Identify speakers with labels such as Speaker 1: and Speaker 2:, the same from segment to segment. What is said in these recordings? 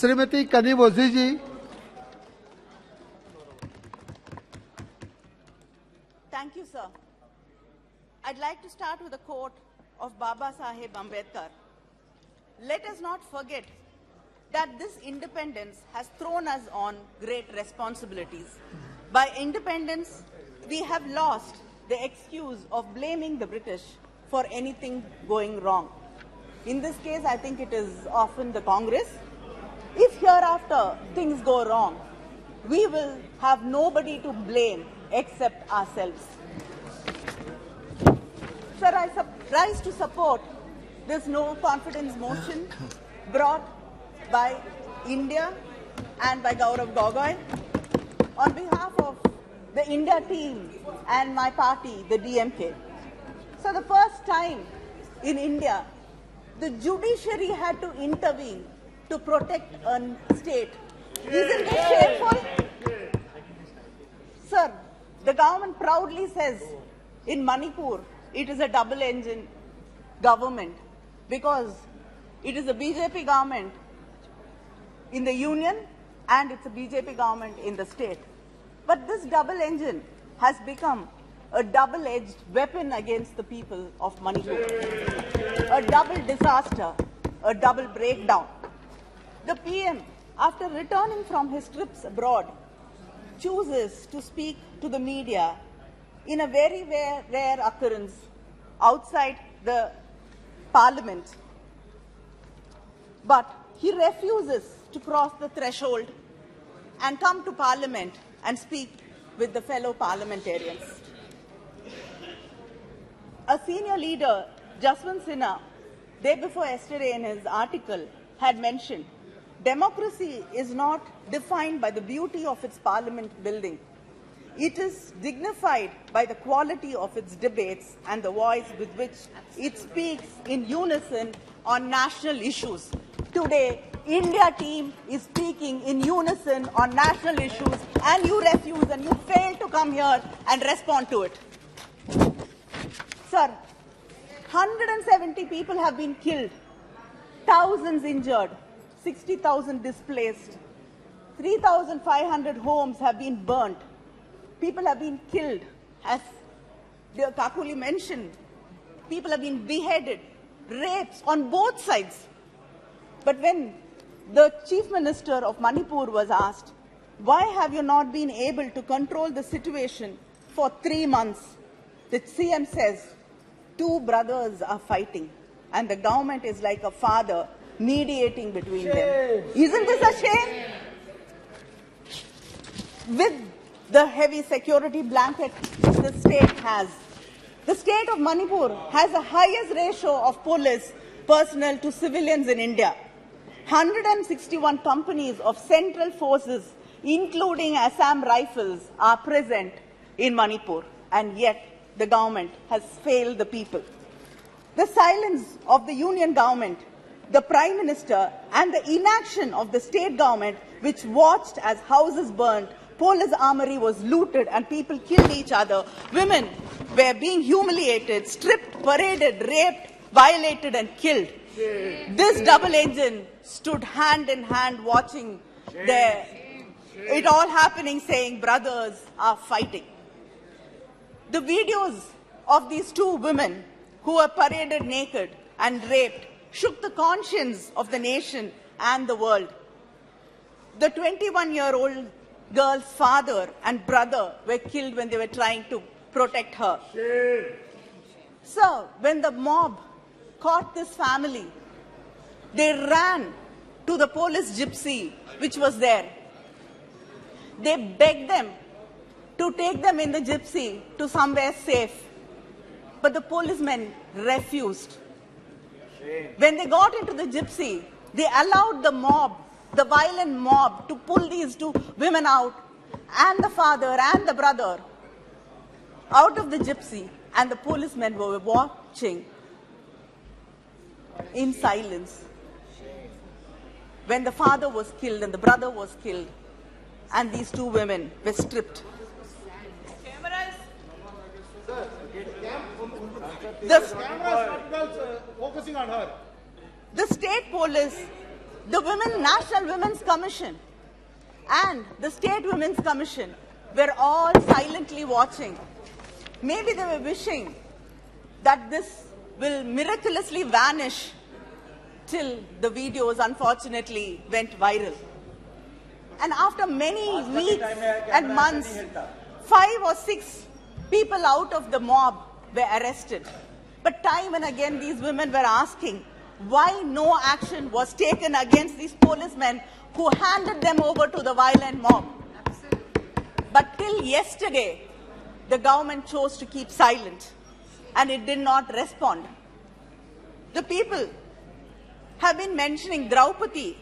Speaker 1: Srimati Kanimozhi ji.
Speaker 2: Thank you, sir. I'd like to start with a quote of Baba Saheb Ambedkar. Let us not forget that this independence has thrown us on great responsibilities. By independence, we have lost the excuse of blaming the British for anything going wrong. In this case, I think it is often the Congress. If hereafter things go wrong, we will have nobody to blame except ourselves. Sir, I rise to support this no confidence motion brought by India and by govt. On behalf of the India team and my party, the DMK. So the first time in India, the judiciary had to intervene to protect a state. Isn't this shameful? Sir, the government proudly says in Manipur, it is a double-engine government because it is a BJP government in the union and it's a BJP government in the state. But this double engine has become a double-edged weapon against the people of Manipur. A double disaster, a double breakdown. The PM, after returning from his trips abroad, chooses to speak to the media in a very rare occurrence outside the parliament. But he refuses to cross the threshold and come to parliament and speak with the fellow parliamentarians. A senior leader, Jaswant Sinha, day before yesterday in his article had mentioned, democracy is not defined by the beauty of its parliament building. It is dignified by the quality of its debates and the voice with which it speaks in unison on national issues. Today, India team is speaking in unison on national issues, and you refuse and you fail to come here and respond to it. Sir, 170 people have been killed, thousands injured, 60,000 displaced, 3,500 homes have been burnt. People have been killed, as Kakuli mentioned. People have been beheaded, rapes on both sides. But when the Chief Minister of Manipur was asked, why have you not been able to control the situation for 3 months? The CM says, 2 brothers are fighting and the government is like a father mediating between them. Isn't this a shame? With the heavy security blanket the state has, the state of Manipur has the highest ratio of police personnel to civilians in India. 161 companies of central forces, including Assam Rifles, are present in Manipur, and yet the government has failed the people. The silence of the union government, the Prime Minister, and the inaction of the state government, which watched as houses burned, police armory was looted, and people killed each other. Women were being humiliated, stripped, paraded, raped, violated, and killed. This double engine stood hand in hand watching it all happening, saying brothers are fighting. The videos of these 2 women who were paraded naked and raped shook the conscience of the nation and the world. The 21-year-old girl's father and brother were killed when they were trying to protect her. So, when the mob caught this family, they ran to the police gypsy which was there. They begged them to take them in the gypsy to somewhere safe. But the policemen refused. When they got into the gypsy, they allowed the mob, the violent mob, to pull these 2 women out, and the father and the brother, out of the gypsy, and the policemen were watching in silence. When the father was killed and the brother was killed, and these 2 women were stripped.
Speaker 3: The camera is focusing on her.
Speaker 2: The state police the National Women's Commission and the State Women's Commission were all silently watching. Maybe they were wishing that this will miraculously vanish till the videos unfortunately went viral. And after many weeks and months, 5 or 6 people out of the mob were arrested. But time and again these women were asking why no action was taken against these policemen who handed them over to the violent mob. But till yesterday, the government chose to keep silent and it did not respond. The people have been mentioning Draupadi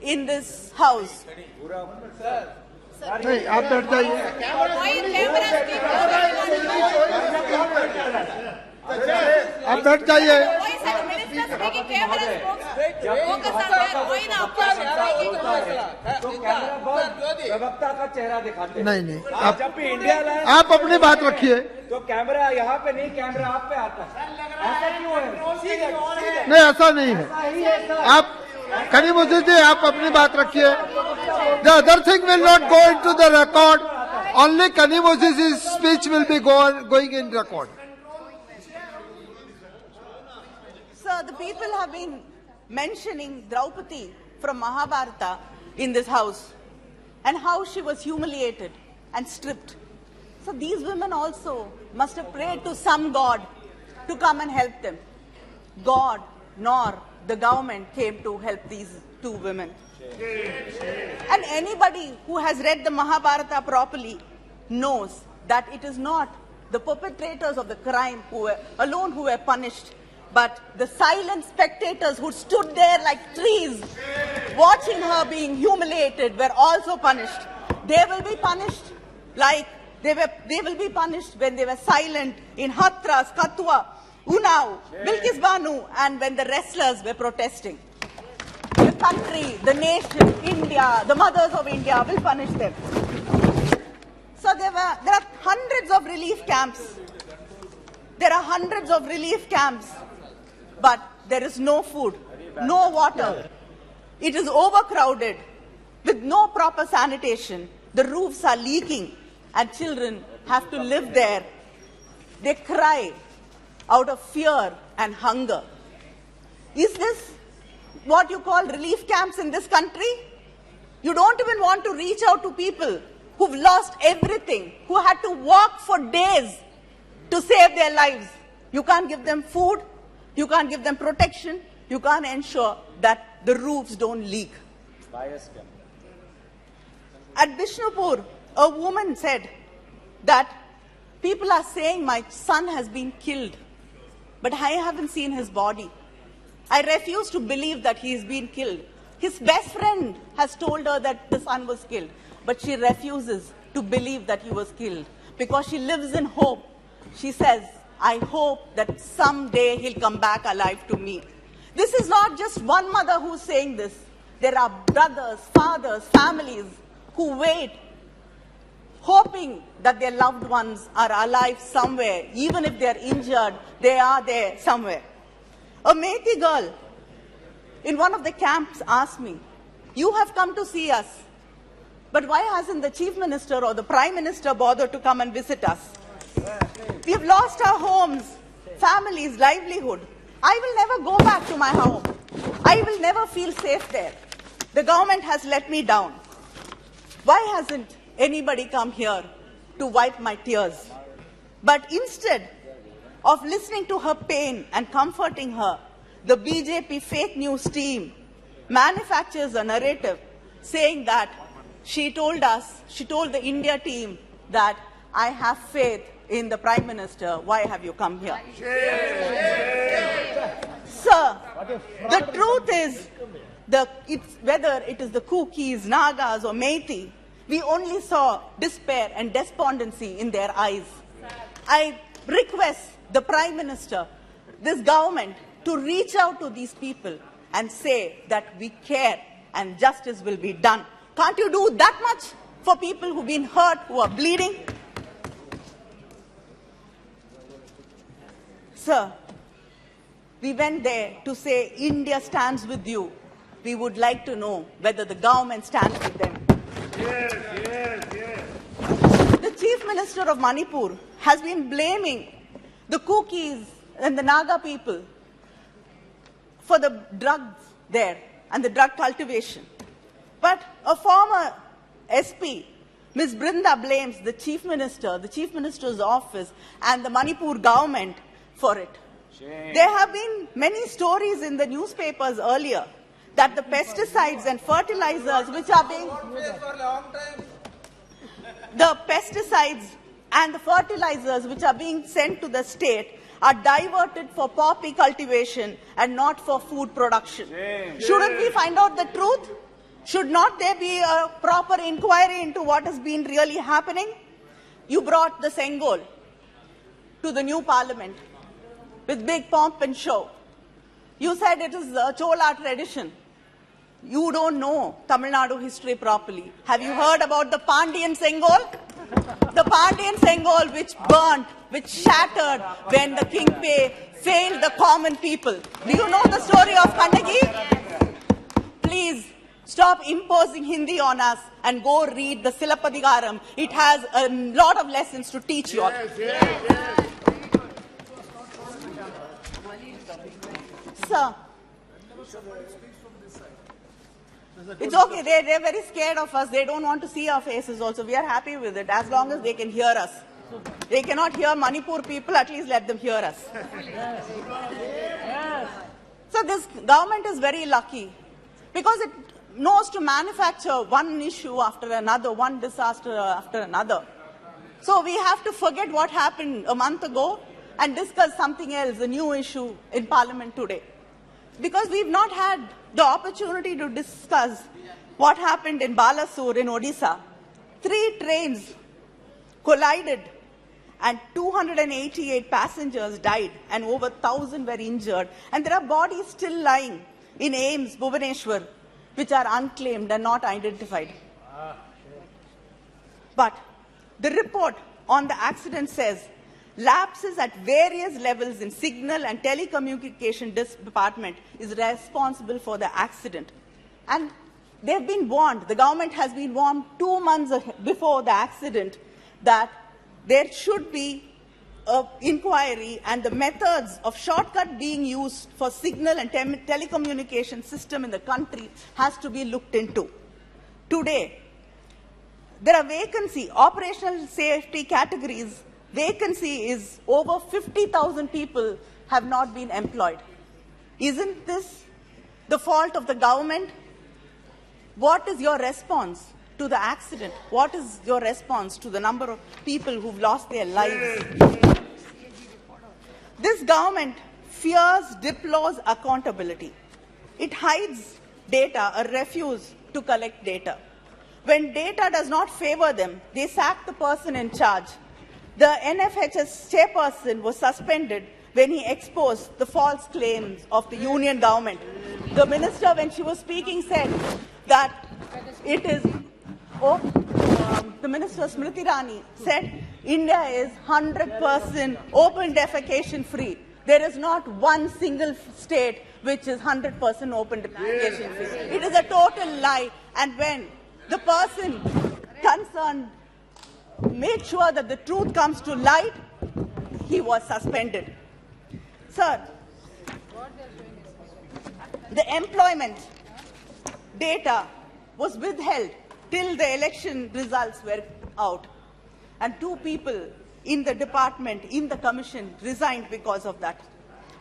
Speaker 2: in this house.
Speaker 1: नहीं आप बैठ जाइए आप बैठ जाइए
Speaker 3: प्रवक्ता का चेहरा दिखाते
Speaker 1: नहीं नहीं
Speaker 3: आप जब भी इंडिया लाए
Speaker 1: आप अपनी बात रखिए
Speaker 3: तो कैमरा यहाँ पे नहीं कैमरा आप पे आता है ऐसा क्यों है
Speaker 1: नहीं ऐसा नहीं है आप कनीमोझी जी आप अपनी बात रखिए The other thing will not go into the record. Only Kanimozhi's speech will be going in record.
Speaker 2: Sir, the people have been mentioning Draupadi from Mahabharata in this house and how she was humiliated and stripped. So these women also must have prayed to some god to come and help them. God nor the government came to help these two women. And anybody who has read the Mahabharata properly knows that it is not the perpetrators of the crime alone who were punished, but the silent spectators who stood there like trees watching her being humiliated were also punished. They will be punished like they will be punished when they were silent in Hathras, Kathua, Unnao, Bilkis Banu, and when the wrestlers were protesting. The country, the nation, India, the mothers of India will punish them. So there are hundreds of relief camps. There are hundreds of relief camps, but there is no food, no water. It is overcrowded with no proper sanitation. The roofs are leaking and children have to live there. They cry out of fear and hunger. Is this what you call relief camps in this country? You don't even want to reach out to people who've lost everything, who had to walk for days to save their lives. You can't give them food, you can't give them protection, you can't ensure that the roofs don't leak. At Bishnupur, a woman said that people are saying my son has been killed, but I haven't seen his body. I refuse to believe that he has been killed. His best friend has told her that the son was killed, but she refuses to believe that he was killed because she lives in hope. She says, I hope that someday he'll come back alive to me. This is not just one mother who's saying this. There are brothers, fathers, families who wait, hoping that their loved ones are alive somewhere. Even if they're injured, they are there somewhere. A Methi girl in one of the camps asked me, you have come to see us, but why hasn't the Chief Minister or the Prime Minister bothered to come and visit us? We have lost our homes, families, livelihood. I will never go back to my home. I will never feel safe there. The government has let me down. Why hasn't anybody come here to wipe my tears? But instead of listening to her pain and comforting her, the BJP fake news team manufactures a narrative saying that she told the India team that I have faith in the Prime Minister. Why have you come here? Sir, the truth is, whether it is the Kukis, Nagas or Methi, we only saw despair and despondency in their eyes. I request the Prime Minister, this government, to reach out to these people and say that we care and justice will be done. Can't you do that much for people who've been hurt, who are bleeding? Sir, We went there to say, India stands with you. We would like to know whether the government stands with them.
Speaker 4: Yes, yes, yes.
Speaker 2: The Chief Minister of Manipur has been blaming the Kukis and the Naga people for the drugs there and the drug cultivation. But a former SP, Ms. Brinda, blames the Chief Minister, the Chief Minister's office, and the Manipur government for it.
Speaker 3: Shame.
Speaker 2: There have been many stories in the newspapers earlier that the pesticides and fertilizers which are being sent to the state are diverted for poppy cultivation and not for food production.
Speaker 3: Shame.
Speaker 2: Shouldn't we find out the truth? Should not there be a proper inquiry into what has been really happening? You brought the Sengol to the new parliament with big pomp and show. You said it is a Chola tradition. You don't know Tamil Nadu history properly. Have you heard about the Pandian Sengol? The Pandian Sengol which burnt, which shattered when the Kingpay failed the common people. Do you know the story of Kannagi? Please stop imposing Hindi on us and go read the Silappadigaram. It has a lot of lessons to teach you all.
Speaker 4: Yes, yes, yes.
Speaker 2: Sir, it's okay. They're very scared of us. They don't want to see our faces also. We are happy with it as long as they can hear us. They cannot hear Manipur people, at least let them hear us. So this government is very lucky because it knows to manufacture one issue after another, one disaster after another. So we have to forget what happened a month ago and discuss something else, a new issue in Parliament today. Because we've not had the opportunity to discuss what happened in Balasore in Odisha. 3 trains collided and 288 passengers died and over 1,000 were injured. And there are bodies still lying in Ames, Bhubaneswar, which are unclaimed and not identified. But the report on the accident says lapses at various levels in signal and telecommunication department is responsible for the accident. And they've been warned, the government has been warned 2 months before the accident that there should be an inquiry and the methods of shortcut being used for signal and telecommunication system in the country has to be looked into. Today, there are vacancy, operational safety categories. Vacancy is over 50,000 people have not been employed. Isn't this the fault of the government? What is your response to the accident? What is your response to the number of people who've lost their lives? This government fears, deplores accountability. It hides data or refuses to collect data. When data does not favor them, they sack the person in charge. The NFHS chairperson was suspended when he exposed the false claims of the union government. The minister, when she was speaking, said that it is, the minister Smriti Irani said India is 100% open defecation free. There is not one single state which is 100% open defecation free. It is a total lie. And when the person concerned made sure that the truth comes to light, he was suspended. Sir, the employment data was withheld till the election results were out. And 2 people in the department, in the commission, resigned because of that.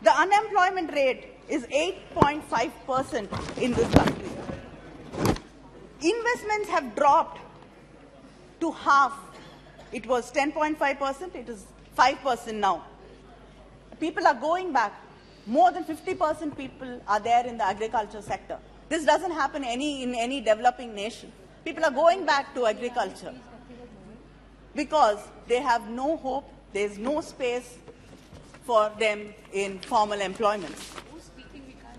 Speaker 2: The unemployment rate is 8.5% in this country. Investments have dropped to half. It was 10.5%, it is 5% now. People are going back. More than 50% people are there in the agriculture sector. This doesn't happen in any developing nation. People are going back to agriculture because they have no hope, there's no space for them in formal employment.
Speaker 5: Who's speaking? We can't.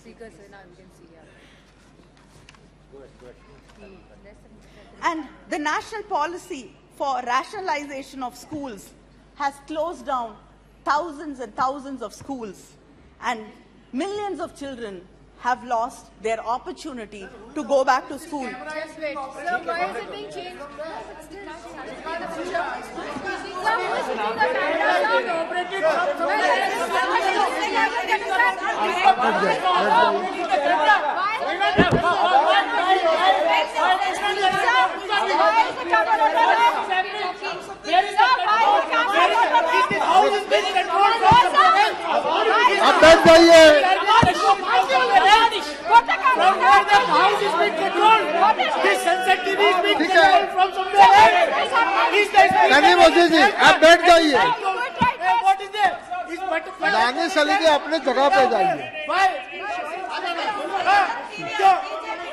Speaker 5: Speaker, sir, now we can see.
Speaker 2: And the national policy for rationalization of schools has closed down thousands and thousands of schools, and millions of children have lost their opportunity to go back to school.
Speaker 5: Just wait. Sir, why is it being changed? It's still not in the future. Sir, who is shooting the
Speaker 1: आप बैठ जाइए कनिमोझी जी आप बैठ जाइए दानिश अली जी अपने जगह पे जाइए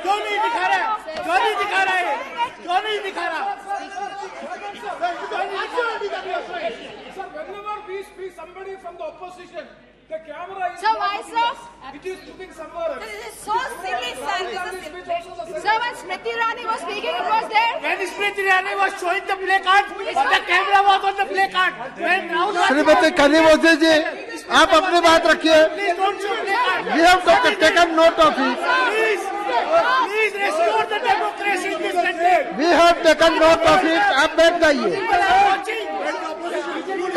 Speaker 3: क्यों नहीं दिखा रहा है क्यों नहीं दिखा रहा है क्यों नहीं दिखा रहा
Speaker 6: Sir, whenever we speak somebody from the opposition, the camera is
Speaker 5: So why, sir?
Speaker 6: It is looking somewhere else.
Speaker 5: This is so silly, sir. Sir, when Smriti Irani was speaking, it was there.
Speaker 3: When Smriti Irani was showing the play card, the camera was on the play card. When Rahul
Speaker 1: Shrimati Kanimozhi जी आप अपनी बात रखिए
Speaker 3: please don't show play card.
Speaker 1: We have taken note of it.
Speaker 3: Please restore the democracy in this country.
Speaker 1: We have taken note of it. आप बैठ जाइए
Speaker 3: People are watching.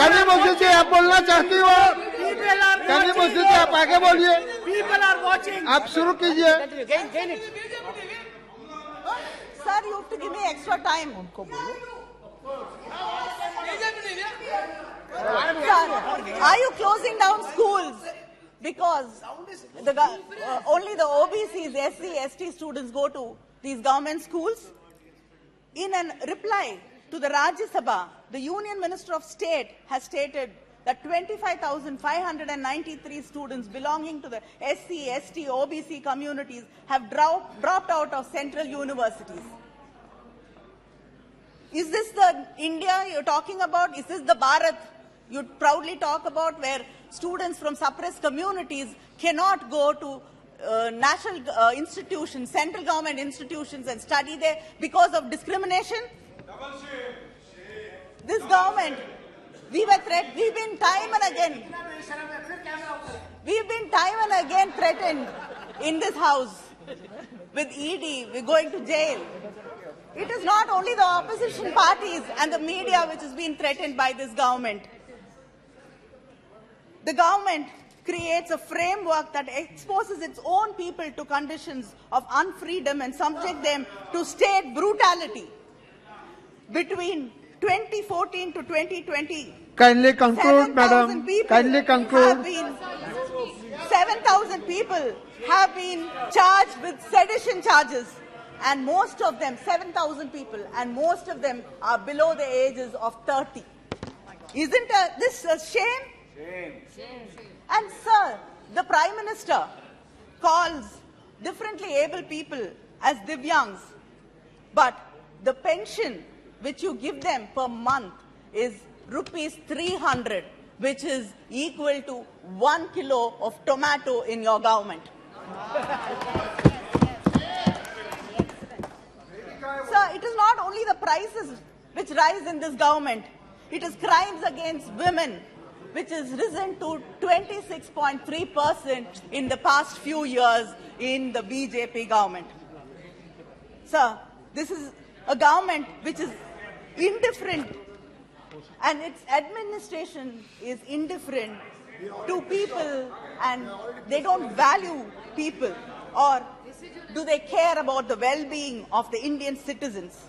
Speaker 1: Kanimozhi जी आप बोलना चाहती हो
Speaker 3: People are
Speaker 1: कनिमोझी
Speaker 3: watching.
Speaker 1: जी आप आगे बोलिए
Speaker 3: People are watching.
Speaker 1: आप शुरू कीजिए
Speaker 2: Sir, you have to give me extra time. Sir, are you closing down schools? Because only the OBCs, SC, ST students go to these government schools? In a reply to the Rajya Sabha, the Union Minister of State has stated that 25,593 students belonging to the SC, ST, OBC communities have dropped out of central universities. Is this the India you're talking about? Is this the Bharat you proudly talk about, where students from suppressed communities cannot go to national institutions, central government institutions and study there because of discrimination? This government, we've been time and again threatened in this house with ED, we're going to jail. It is not only the opposition parties and the media which has been threatened by this government. The government creates a framework that exposes its own people to conditions of unfreedom and subject them to state brutality. Between 2014 to 2020,
Speaker 1: kindly conclude, madam. Kindly conclude.
Speaker 2: 7,000 people have been charged with sedition charges, and most of them, 7,000 people, and most of them are below the ages of 30. Isn't this a shame? And sir, the Prime Minister calls differently able people as Divyangs, but the pension which you give them per month is rupees 300, which is equal to 1 kilo of tomato in your government. Sir, it is not only the prices which rise in this government, it is crimes against women, which has risen to 26.3% in the past few years in the BJP government. Sir, this is a government which is indifferent, and its administration is indifferent to people, and they don't value people, or do they care about the well-being of the Indian citizens?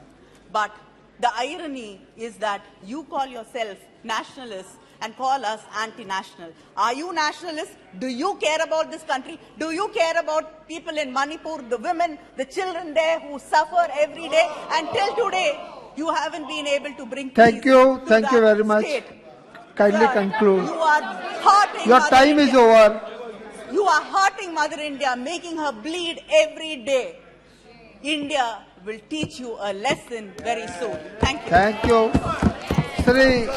Speaker 2: But the irony is that you call yourself nationalists and call us anti-national. Are you nationalists? Do you care about this country? Do you care about people in Manipur, the women, the children there who suffer every day? Until today, you haven't been able to bring peace.
Speaker 1: Thank you.
Speaker 2: To
Speaker 1: Thank you
Speaker 2: that
Speaker 1: very much.
Speaker 2: state.
Speaker 1: Kindly
Speaker 2: Sir,
Speaker 1: conclude.
Speaker 2: You are hurting
Speaker 1: Your
Speaker 2: Mother
Speaker 1: time is
Speaker 2: India.
Speaker 1: over.
Speaker 2: You are hurting Mother India, making her bleed every day. India will teach you a lesson very soon. Thank you.
Speaker 1: Thank you. Sri